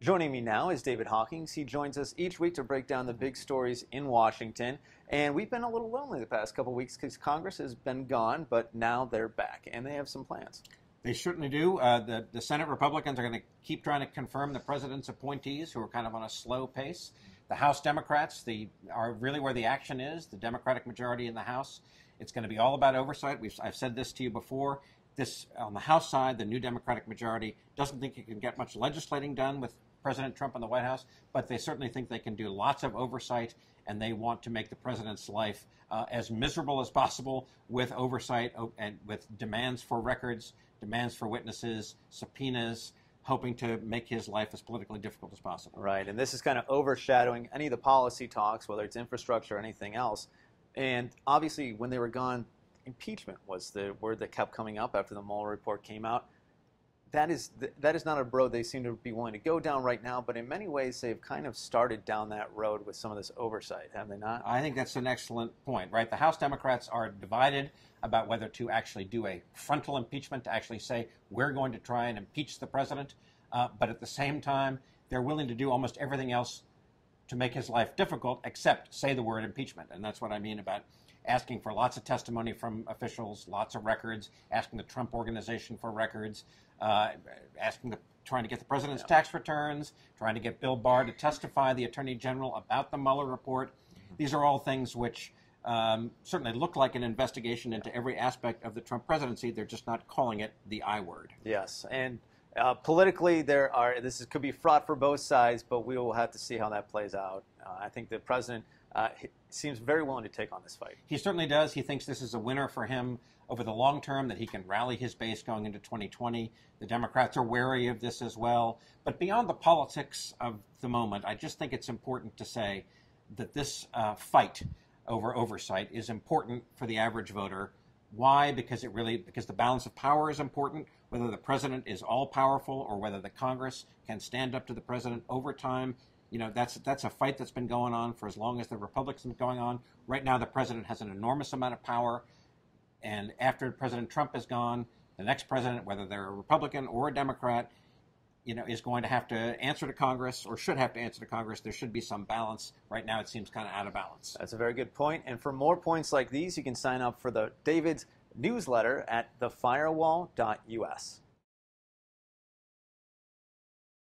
Joining me now is David Hawkins. He joins us each week to break down the big stories in Washington. And we've been a little lonely the past couple of weeks because Congress has been gone, but now they're back and they have some plans. They certainly do. The Senate Republicans are going to keep trying to confirm the president's appointees, who are kind of on a slow pace. The House Democrats are really where the action is, the Democratic majority in the House. It's going to be all about oversight. I've said this to you before. On the House side, the new Democratic majority doesn't think it can get much legislating done with President Trump in the White House, but they certainly think they can do lots of oversight, and they want to make the president's life as miserable as possible with oversight and with demands for records, demands for witnesses, subpoenas, hoping to make his life as politically difficult as possible. Right, and this is kind of overshadowing any of the policy talks, whether it's infrastructure or anything else. And obviously, when they were gone, impeachment was the word that kept coming up after the Mueller report came out. That is not a road they seem to be willing to go down right now, but in many ways they've kind of started down that road with some of this oversight, have they not? I think that's an excellent point, right? The House Democrats are divided about whether to actually do a frontal impeachment, to actually say we're going to try and impeach the president, but at the same time they're willing to do almost everything else to make his life difficult except say the word impeachment, and that's what I mean about asking for lots of testimony from officials, lots of records, asking the Trump Organization for records, trying to get the president's tax returns, trying to get Bill Barr to testify, the Attorney General, about the Mueller report. These are all things which certainly look like an investigation into every aspect of the Trump presidency. They're just not calling it the I word. Yes, and politically, this could be fraught for both sides, but we will have to see how that plays out. I think the president seems very willing to take on this fight. He certainly does. He thinks this is a winner for him over the long term, that he can rally his base going into 2020. The Democrats are wary of this as well. But beyond the politics of the moment, I just think it's important to say that this fight over oversight is important for the average voter. Why? Because the balance of power is important, whether the president is all-powerful or whether the Congress can stand up to the president over time. You know, that's a fight that's been going on for as long as the Republicans have been going on. Right now, the president has an enormous amount of power, and after President Trump is gone, the next president, whether they're a Republican or a Democrat, is going to have to answer to Congress, or should have to answer to Congress. There should be some balance. Right now, it seems kind of out of balance. That's a very good point. And for more points like these, you can sign up for David's newsletter at thefirewall.us.